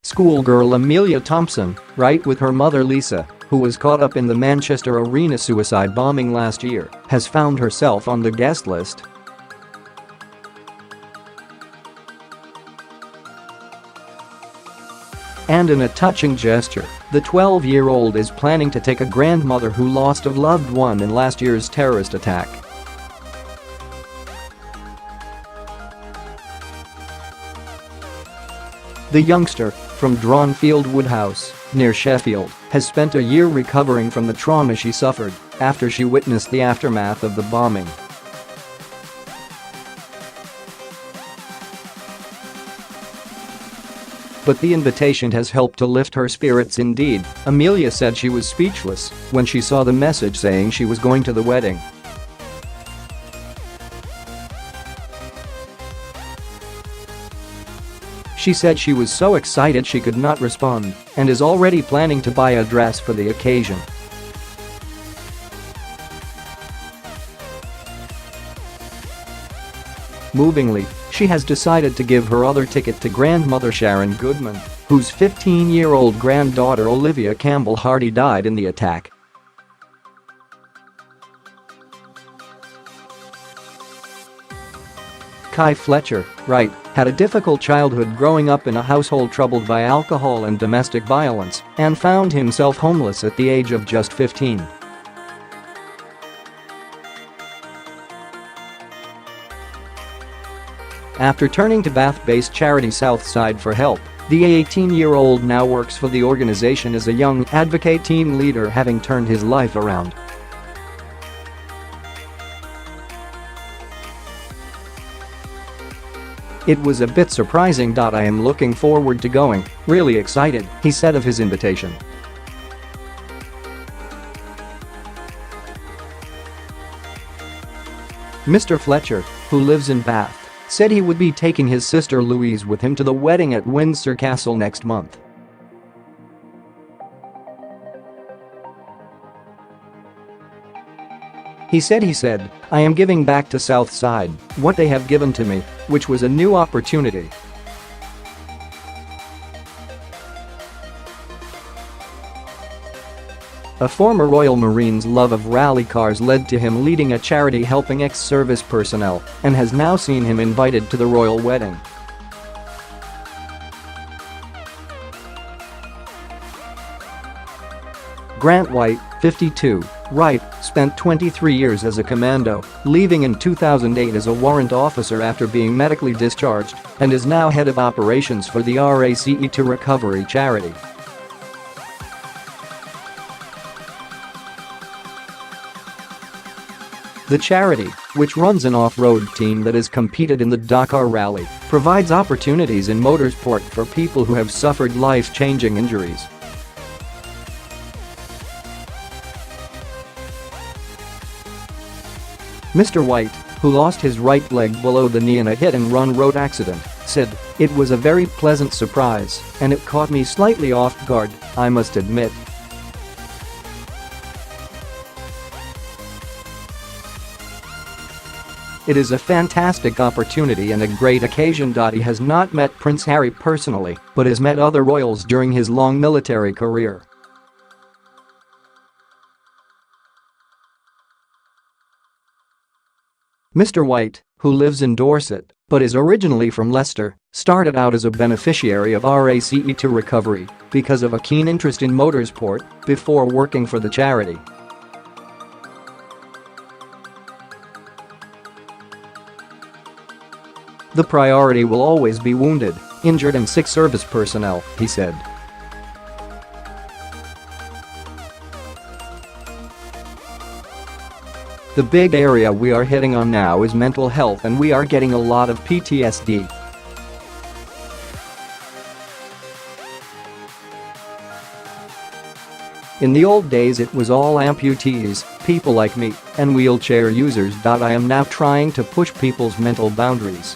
Schoolgirl Amelia Thompson, right with her mother Lisa, who was caught up in the Manchester arena suicide bombing last year, has found herself on the guest list. And in a touching gesture, the 12-year-old is planning to take a grandmother who lost a loved one in last year's terrorist attack. The youngster, from Dronfield Woodhouse, near Sheffield, has spent a year recovering from the trauma she suffered after she witnessed the aftermath of the bombing. But the invitation has helped to lift her spirits indeed. Amelia said she was speechless when she saw the message saying she was going to the wedding. She said she was so excited she could not respond and is already planning to buy a dress for the occasion. Movingly, she has decided to give her other ticket to grandmother Sharon Goodman, whose 15-year-old granddaughter Olivia Campbell-Hardy died in the attack. Kai Fletcher, right, had a difficult childhood growing up in a household troubled by alcohol and domestic violence and found himself homeless at the age of just 15. After turning to Bath-based charity Southside for help, the 18-year-old now works for the organization as a young advocate team leader, having turned his life around. "It was a bit surprising. I am looking forward to going, really excited," he said of his invitation. Mr. Fletcher, who lives in Bath, said he would be taking his sister Louise with him to the wedding at Windsor Castle next month. He said, "I am giving back to Southside what they have given to me, which was a new opportunity." A former Royal Marine's love of rally cars led to him leading a charity helping ex-service personnel and has now seen him invited to the royal wedding. Grant White, 52, Wright, spent 23 years as a commando, leaving in 2008 as a warrant officer after being medically discharged, and is now head of operations for the race2 recovery charity. The charity, which runs an off-road team that has competed in the Dakar Rally, provides opportunities in motorsport for people who have suffered life-changing injuries. Mr. White, who lost his right leg below the knee in a hit-and-run road accident, said, "It was a very pleasant surprise, and it caught me slightly off guard, I must admit." "It is a fantastic opportunity and a great occasion. He has not met Prince Harry personally, but has met other royals during his long military career." Mr. White, who lives in Dorset but is originally from Leicester, started out as a beneficiary of race2 recovery because of a keen interest in motorsport before working for the charity. "The priority will always be wounded, injured and sick service personnel," he said. "The big area we are hitting on now is mental health, and we are getting a lot of PTSD. In the old days it was all amputees, people like me, and wheelchair users. I am now trying to push people's mental boundaries."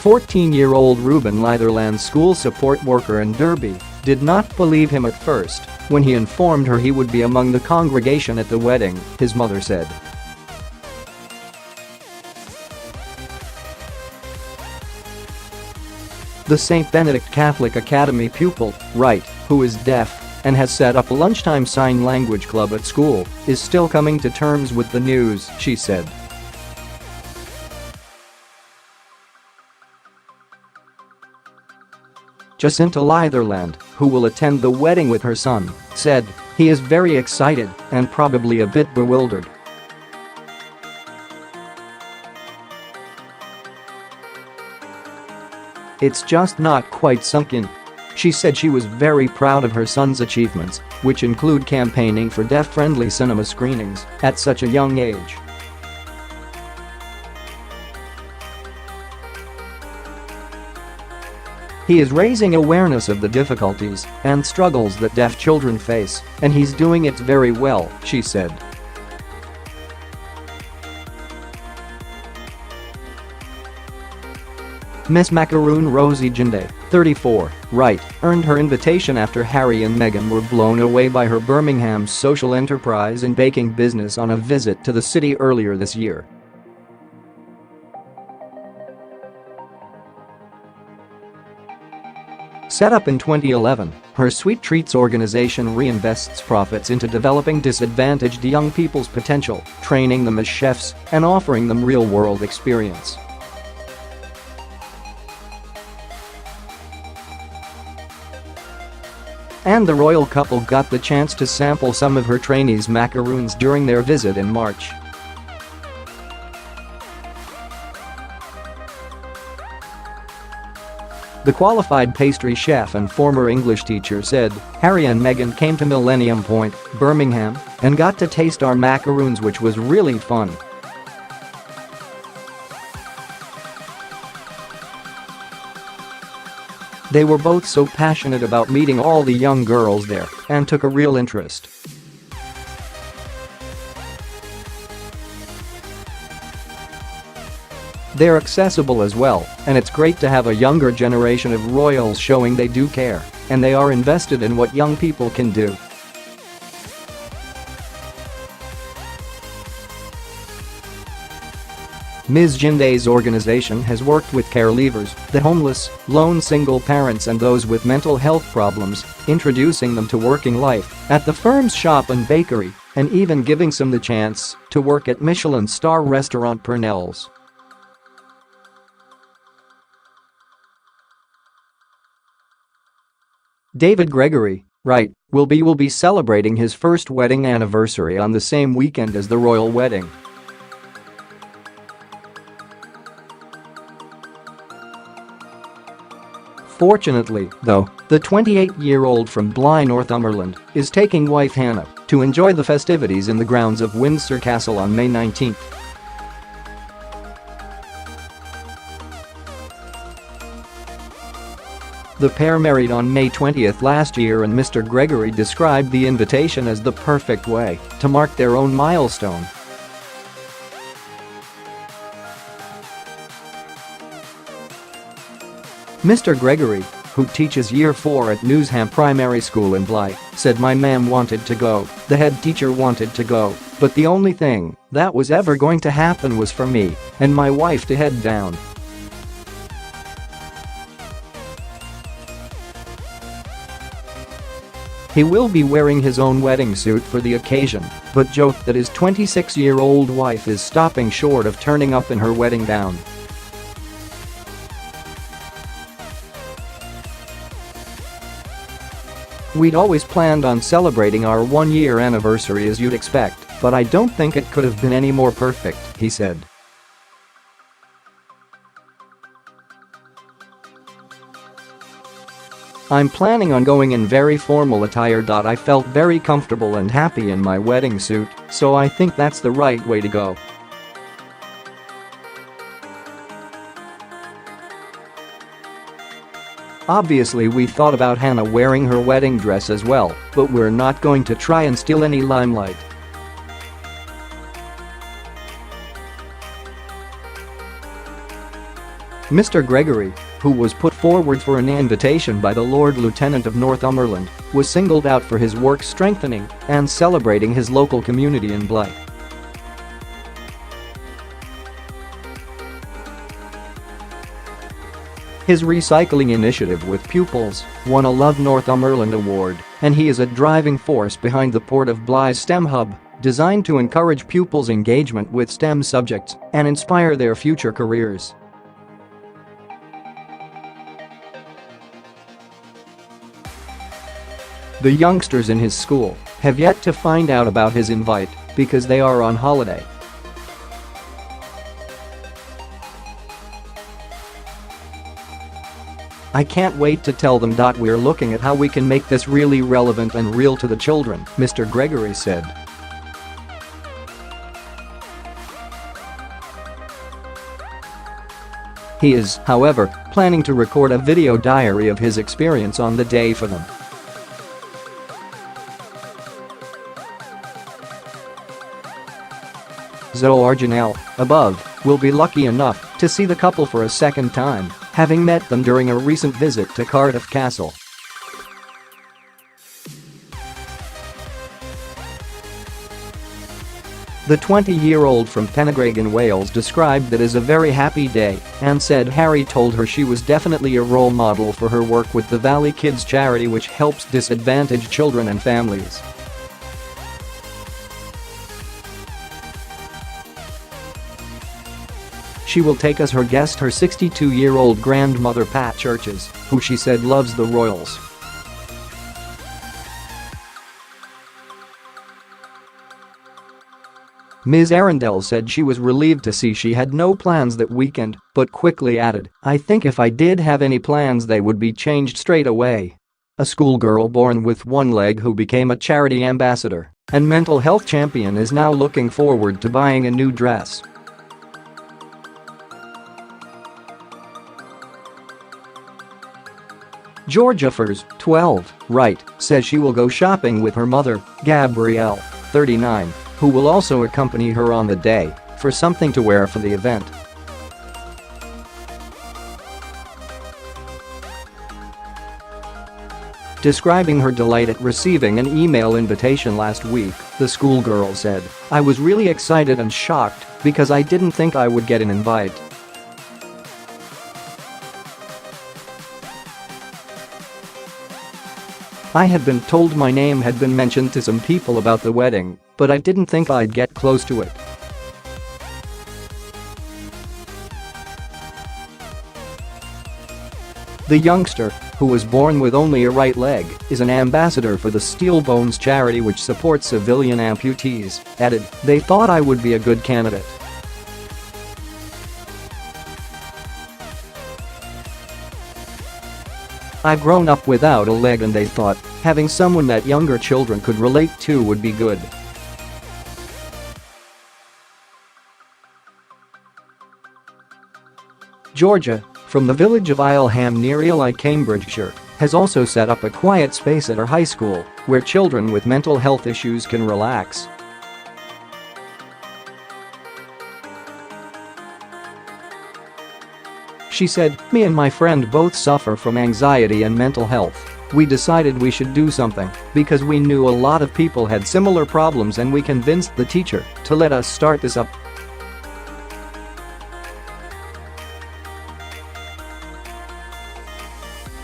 "14-year-old Reuben Litherland, school support worker in Derby, did not believe him at first when he informed her he would be among the congregation at the wedding, his mother said. The St. Benedict Catholic Academy pupil, Wright, who is deaf and has set up a lunchtime sign language club at school, is still coming to terms with the news, she said. Jacinta Litherland, who will attend the wedding with her son, said, "He is very excited and probably a bit bewildered. It's just not quite sunk in." She said she was very proud of her son's achievements, which include campaigning for deaf-friendly cinema screenings at such a young age. "He is raising awareness of the difficulties and struggles that deaf children face, and he's doing it very well," she said. Miss Macaroon Rosie Jinde, 34, Wright, earned her invitation after Harry and Meghan were blown away by her Birmingham's social enterprise and baking business on a visit to the city earlier this year. Set up in 2011, her Sweet Treats organization reinvests profits into developing disadvantaged young people's potential, training them as chefs, and offering them real-world experience. And the royal couple got the chance to sample some of her trainees' macaroons during their visit in March. The qualified pastry chef and former English teacher said, "Harry and Meghan came to Millennium Point, Birmingham, and got to taste our macaroons, which was really fun. They were both so passionate about meeting all the young girls there and took a real interest." They're accessible as well, and it's great to have a younger generation of royals showing they do care and they are invested in what young people can do. Ms. Jinde's organization has worked with care leavers, the homeless, lone single parents and those with mental health problems, introducing them to working life at the firm's shop and bakery, and even giving some the chance to work at Michelin star restaurant Purnell's. David Gregory, Wright, will be celebrating his first wedding anniversary on the same weekend as the royal wedding. Fortunately, though, the 28-year-old from Bly, Northumberland, is taking wife Hannah to enjoy the festivities in the grounds of Windsor Castle on May 19. The pair married on May 20 last year, and Mr. Gregory described the invitation as the perfect way to mark their own milestone. Mr. Gregory, who teaches Year 4 at Newsham Primary School in Bly, said, "My ma'am wanted to go, the head teacher wanted to go, but the only thing that was ever going to happen was for me and my wife to head down." He will be wearing his own wedding suit for the occasion, but joked that his 26-year-old wife is stopping short of turning up in her wedding gown. "We'd always planned on celebrating our one-year anniversary as you'd expect, but I don't think it could have been any more perfect," he said. "I'm planning on going in very formal attire. I felt very comfortable and happy in my wedding suit, so I think that's the right way to go." "Obviously we thought about Hannah wearing her wedding dress as well, but we're not going to try and steal any limelight." Mr. Gregory, who was put forward for an invitation by the Lord Lieutenant of Northumberland, was singled out for his work strengthening and celebrating his local community in Blight. His recycling initiative with pupils won a Love Northumberland award, and he is a driving force behind the Port of Bly's STEM Hub, designed to encourage pupils' engagement with STEM subjects and inspire their future careers. The youngsters in his school have yet to find out about his invite because they are on holiday. "I can't wait to tell them. We're looking at how we can make this really relevant and real to the children," Mr. Gregory said. He is, however, planning to record a video diary of his experience on the day for them. Zoe Arginell, above, will be lucky enough to see the couple for a second time, having met them during a recent visit to Cardiff Castle. The 20-year-old from Penygrig in Wales described it as a very happy day and said Harry told her she was definitely a role model for her work with the Valley Kids charity, which helps disadvantaged children and families. She will take as her guest her 62-year-old grandmother Pat Churches, who she said loves the royals. Ms. Arundel said she was relieved to see she had no plans that weekend, but quickly added, "I think if I did have any plans they would be changed straight away." A schoolgirl born with one leg who became a charity ambassador and mental health champion is now looking forward to buying a new dress. Georgia Furs, 12, right, says she will go shopping with her mother, Gabrielle, 39, who will also accompany her on the day for something to wear for the event. Describing her delight at receiving an email invitation last week, the schoolgirl said, "I was really excited and shocked because I didn't think I would get an invite. I had been told my name had been mentioned to some people about the wedding, but I didn't think I'd get close to it." The youngster, who was born with only a right leg, is an ambassador for the Steel Bones charity, which supports civilian amputees, added, "They thought I would be a good candidate. I've grown up without a leg and they thought having someone that younger children could relate to would be good." Georgia, from the village of Isleham near Ely, Cambridgeshire, has also set up a quiet space at her high school where children with mental health issues can relax. She said, "Me and my friend both suffer from anxiety and mental health. We decided we should do something because we knew a lot of people had similar problems and we convinced the teacher to let us start this up."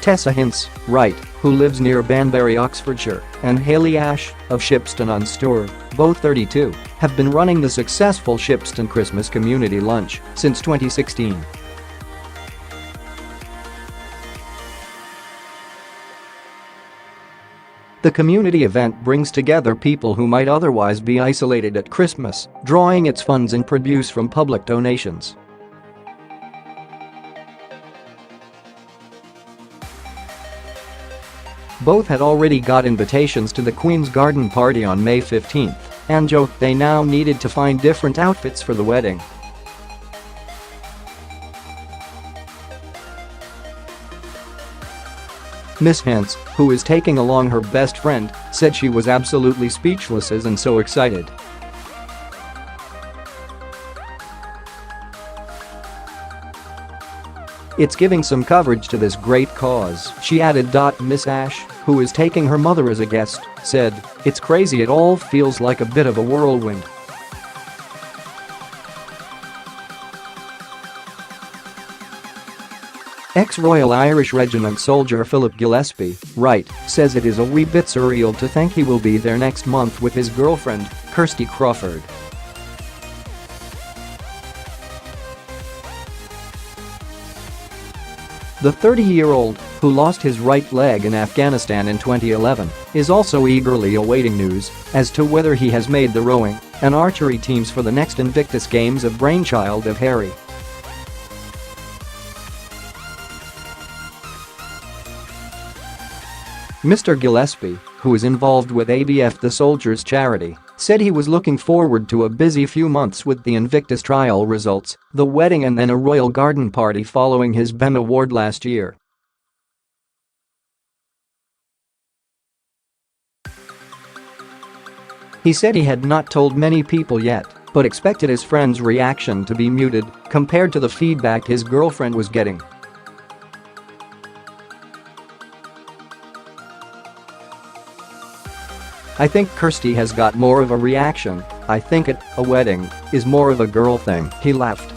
Tessa Hintz, right, who lives near Banbury, Oxfordshire, and Hayley Ash, of Shipston-on-Stour, both 32, have been running the successful Shipston Christmas Community Lunch since 2016. The community event brings together people who might otherwise be isolated at Christmas, drawing its funds and produce from public donations. Both had already got invitations to the Queen's Garden Party on May 15th and joked they now needed to find different outfits for the wedding. Miss Hintz, who is taking along her best friend, said she was absolutely speechless and so excited. It's giving some coverage to this great cause," she added. Miss Ash, who is taking her mother as a guest, said, "It's crazy, it all feels like a bit of a whirlwind." Ex-Royal Irish Regiment soldier Philip Gillespie, right, says it is a wee bit surreal to think he will be there next month with his girlfriend, Kirsty Crawford. The 30-year-old, who lost his right leg in Afghanistan in 2011, is also eagerly awaiting news as to whether he has made the rowing and archery teams for the next Invictus Games, of brainchild of Harry. Mr. Gillespie, who is involved with ABF-The Soldiers charity, said he was looking forward to a busy few months with the Invictus trial results, the wedding and then a royal garden party following his BEM award last year. He said he had not told many people yet, but expected his friends' reaction to be muted compared to the feedback his girlfriend was getting. "I think Kirsty has got more of a reaction. I think a wedding is more of a girl thing," he laughed.